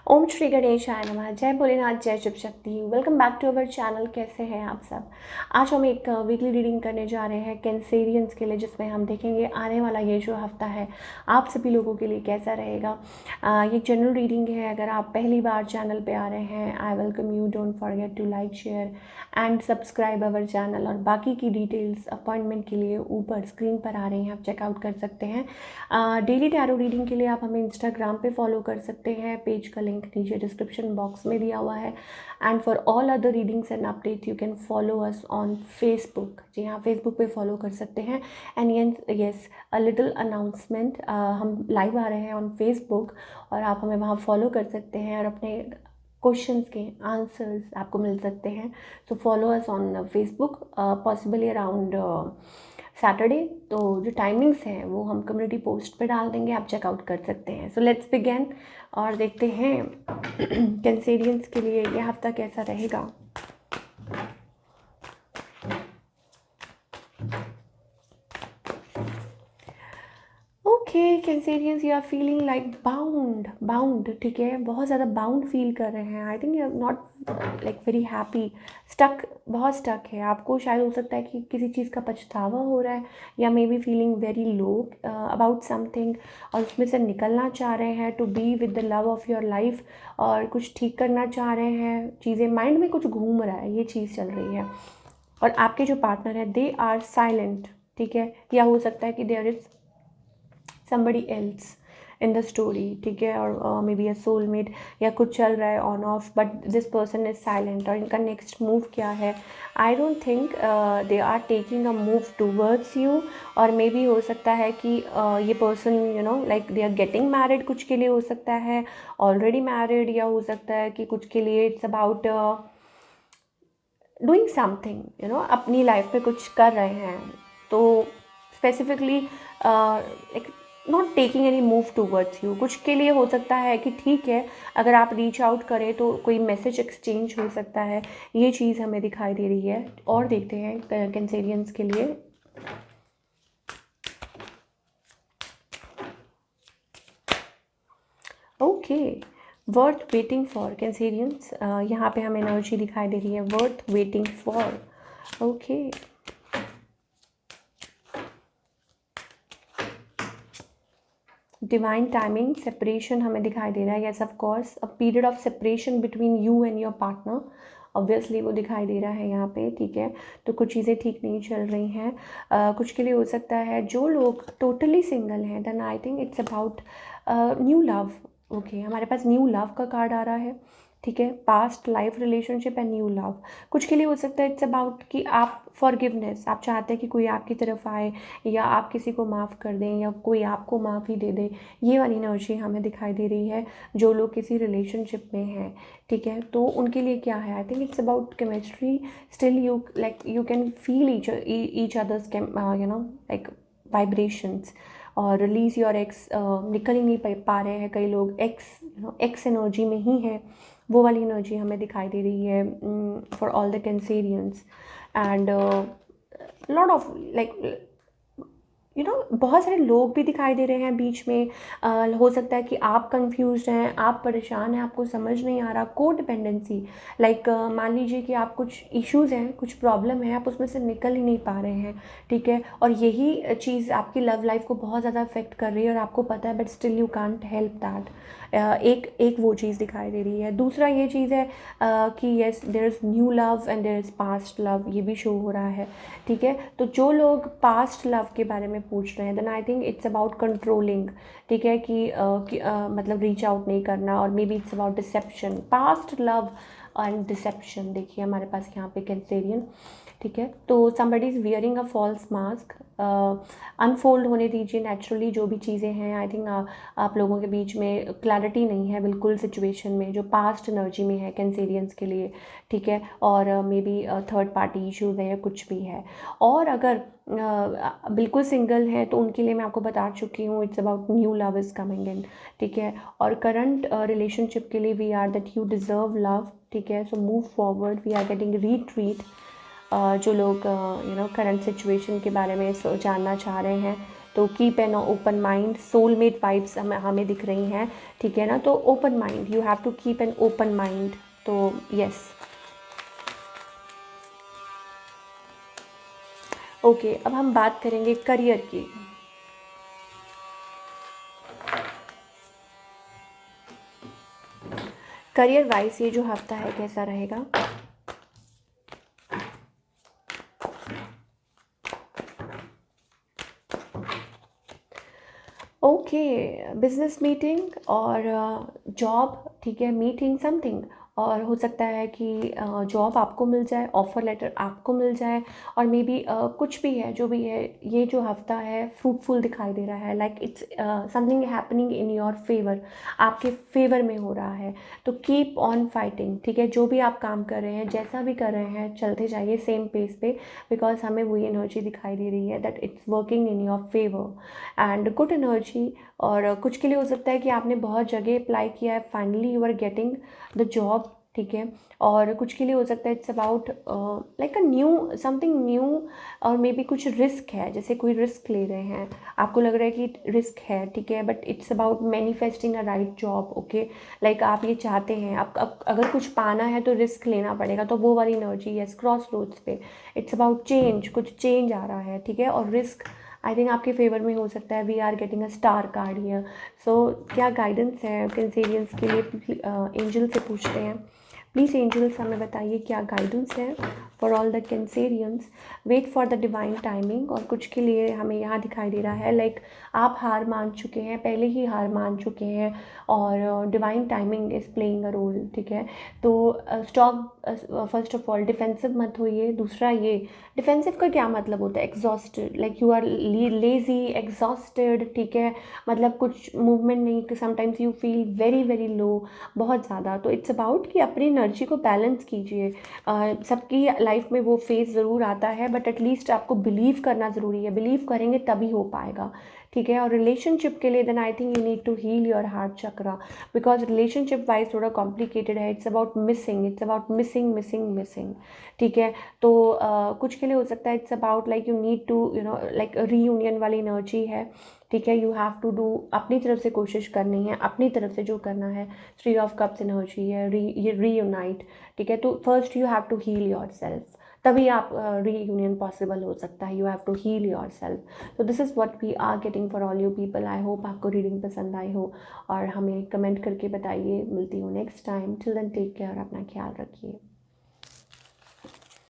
ओम श्री गणेशाय नमः। जय भोलेनाथ, जय Shiv Shakti. Welcome back to our channel. कैसे हैं आप सब? आज हम एक वीकली रीडिंग करने जा रहे हैं कैंसेरियंस के लिए, जिसमें हम देखेंगे आने वाला ये जो हफ्ता है आप सभी लोगों के लिए कैसा रहेगा। ये जनरल रीडिंग है। अगर आप पहली बार चैनल पे आ रहे हैं, I welcome you. Don't forget to like, share and subscribe our channel. और बाकी की डिटेल्स अपॉइंटमेंट के लिए ऊपर स्क्रीन पर आ रही हैं, आप चेकआउट कर सकते हैं। डेली टैरो रीडिंग के लिए आप हमें इंस्टाग्राम पे फॉलो कर सकते हैं। पेज का लिंक नीचे डिस्क्रिप्शन बॉक्स में दिया हुआ है। And for all other readings and update you can follow us on Facebook. जी हाँ, फेसबुक पे फॉलो कर सकते हैं। And yes, a little announcement, हम लाइव आ रहे हैं ऑन फेसबुक और आप हमें वहाँ फॉलो कर सकते हैं और अपने क्वेश्चंस के आंसर्स आपको मिल सकते हैं। So follow us on Facebook, possibly around Saturday. तो जो टाइमिंग्स हैं वो हम कम्युनिटी पोस्ट पे डाल देंगे, आप चेकआउट कर सकते हैं। सो लेट्स बिगिन और देखते हैं कैंसेरियंस के लिए ये हफ्ता कैसा रहेगा। Okay Cancerians, you are feeling like bound. ठीक है, बहुत ज़्यादा बाउंड फील कर रहे हैं। I think you are not like very happy. बहुत स्टक है। आपको शायद हो सकता है कि किसी चीज़ का पछतावा हो रहा है, या maybe feeling very low about something, और उसमें से निकलना चाह रहे हैं to be with the love of your life, और कुछ ठीक करना चाह रहे हैं। चीज़ें माइंड में कुछ घूम रहा है, ये चीज़ चल रही है। और आपके जो पार्टनर है दे आर साइलेंट। ठीक है, या हो सकता है कि there is somebody else in the story। ठीक है, और मे बी अ सोलमेट या कुछ चल रहा है on off, but this person is silent. और इनका नेक्स्ट मूव क्या है? I don't think they are taking a move towards you. और मे बी हो सकता है कि ये person you know like they are getting married, कुछ के लिए हो सकता है ऑलरेडी मैरिड, या हो सकता है कि कुछ के लिए it's about doing something, you know अपनी लाइफ में कुछ कर रहे हैं। तो specifically like not taking any move towards you. कुछ के लिए हो सकता है कि ठीक है, अगर आप रीच आउट करें तो कोई मैसेज एक्सचेंज हो सकता है। ये चीज़ हमें दिखाई दे रही है। और देखते हैं कैंसेरियंस के लिए। Okay, worth waiting for Cancerians, यहाँ पे हमें एनर्जी दिखाई दे रही है worth waiting for. Okay, divine timing, separation हमें दिखाई दे रहा है। Yes of course, a period of separation between you and your partner, obviously वो दिखाई दे रहा है यहाँ पे। ठीक है, तो कुछ चीज़ें ठीक नहीं चल रही हैं। कुछ के लिए हो सकता है जो लोग टोटली सिंगल हैं, then I think it's about new love. Okay, हमारे पास न्यू लव का कार्ड आ रहा है। ठीक है, past life relationship and new love. कुछ के लिए हो सकता है इट्स अबाउट कि आप फॉरगिवनेस, आप चाहते हैं कि कोई आपकी तरफ आए, या आप किसी को माफ़ कर दें, या कोई आपको माफ़ी दे दे। ये वाली एनर्जी हमें दिखाई दे रही है जो लोग किसी रिलेशनशिप में हैं। ठीक है, तो उनके लिए क्या है? आई think it's about chemistry. Still you like you can feel each others you know like vibrations. और रिलीज योर एक्स, निकल ही नहीं पा रहे हैं कई लोग, एक्स एनर्जी में ही है। वो वाली एनर्जी हमें दिखाई दे रही है for all the Cancerians. And lot of like you know बहुत सारे लोग भी दिखाई दे रहे हैं बीच में। हो सकता है कि आप कंफ्यूज हैं, आप परेशान हैं, आपको समझ नहीं आ रहा। को डिपेंडेंसी, लाइक मान लीजिए कि आप कुछ इश्यूज़ हैं, कुछ प्रॉब्लम है, आप उसमें से निकल ही नहीं पा रहे हैं। ठीक है, और यही चीज़ आपकी लव लाइफ को बहुत ज़्यादा अफेक्ट कर रही है और आपको पता है, but still you can't help that. एक वो चीज़ दिखाई दे रही है। दूसरा ये चीज़ है कि yes there is new love and there is past love, ये भी शो हो रहा है। ठीक है, तो जो लोग पास्ट लव के बारे में पूछ रहे हैं, then I think it's about controlling. ठीक है, कि मतलब रीच आउट नहीं करना, और maybe it's about deception, past love and deception. देखिए हमारे पास यहाँ पे कैंसेरियन। ठीक है, तो somebody is wearing a false mask. Unfold होने दीजिए नेचुरली जो भी चीज़ें हैं। आई थिंक आप लोगों के बीच में क्लैरिटी नहीं है बिल्कुल सिचुएशन में, जो पास्ट एनर्जी में है कैंसेरियंस के लिए। ठीक है, और may be third party issues है या कुछ भी है। और अगर बिल्कुल सिंगल हैं तो उनके लिए मैं आपको बता चुकी हूँ, it's about new love is coming in. ठीक है, और करंट रिलेशनशिप के लिए we are that you deserve love. ठीक है, so move forward, we are getting retreat. जो लोग यू नो करंट सिचुएशन के बारे में जानना चाह रहे हैं, तो keep an open mind, soulmate vibes हमें हमें दिख रही हैं, ठीक है ना। तो open mind, you have to keep an open mind. तो यस, ओके, अब हम बात करेंगे करियर की। करियर वाइज ये जो हफ्ता है कैसा रहेगा? ओके, बिजनेस मीटिंग और जॉब, ठीक है, मीटिंग समथिंग, और हो सकता है कि जॉब आपको मिल जाए, ऑफ़र लेटर आपको मिल जाए, और मे बी कुछ भी है, जो भी है, ये जो हफ्ता है फ्रूटफुल दिखाई दे रहा है, like it's something happening in your favour, आपके फेवर में हो रहा है। तो कीप ऑन फाइटिंग, ठीक है, जो भी आप काम कर रहे हैं, जैसा भी कर रहे हैं, चलते जाइए सेम पेस पे, बिकॉज हमें वही एनर्जी दिखाई दे रही है that it's working in your favour and good energy. और कुछ के लिए हो सकता है कि आपने बहुत जगह अप्लाई किया है, finally you are getting the job, ठीक है। और कुछ के लिए हो सकता है it's about like a new something new, और मे बी कुछ रिस्क है, जैसे कोई रिस्क ले रहे हैं, आपको लग रहा है कि रिस्क है, ठीक है, but it's about manifesting a right job, okay. Like आप ये चाहते हैं, आप अगर कुछ पाना है तो रिस्क लेना पड़ेगा, तो वो वाली एनर्जी, यस, क्रॉस रोड्स पे, इट्स अबाउट चेंज, कुछ चेंज आ रहा है, ठीक है। और रिस्क आई थिंक आपके फेवर में हो सकता है। We are getting a star card here. So क्या गाइडेंस है कैंसेरियंस के लिए? एंजल से पूछते हैं, प्लीज़ एंजल्स हमें बताइए क्या गाइडेंस है for all the Cancerians. Wait for the divine timing. और कुछ के लिए हमें यहाँ दिखाई दे रहा है लाइक आप हार मान चुके हैं, पहले ही हार मान चुके हैं, और divine timing is playing a role, ठीक है। तो stock, first of all defensive मत होइए। दूसरा, ये डिफेंसिव का क्या मतलब होता है? Exhausted, like you are lazy, exhausted, ठीक है, मतलब कुछ मूवमेंट नहीं, sometimes you feel very very low, बहुत ज़्यादा। तो इट्स अबाउट कि अपनी एनर्जी को बैलेंस कीजिए। सबकी लाइफ में वो फेज़ ज़रूर आता है, बट एटलीस्ट आपको बिलीव करना ज़रूरी है, बिलीव करेंगे तभी हो पाएगा, ठीक है। और रिलेशनशिप के लिए then I think you need to heal your heart chakra, because relationship wise थोड़ा कॉम्प्लिकेटेड है। It's about missing, it's about missing missing missing, ठीक है। तो कुछ के लिए हो सकता है it's about like you need to like reunion वाली एनर्जी है, ठीक है। यू हैव टू डू, अपनी तरफ से कोशिश करनी है, अपनी तरफ से जो करना है। थ्री ऑफ कप्स एनर्जी है, ये रीयूनाइट, ठीक है। तो first you have to heal yourself, तभी आप रीयूनियन पॉसिबल हो सकता है। You have to heal yourself. तो this is what we are getting for all you people. I hope आपको रीडिंग पसंद आई हो, और हमें कमेंट करके बताइए। मिलती हूँ next time. Till then take care, अपना ख्याल रखिए।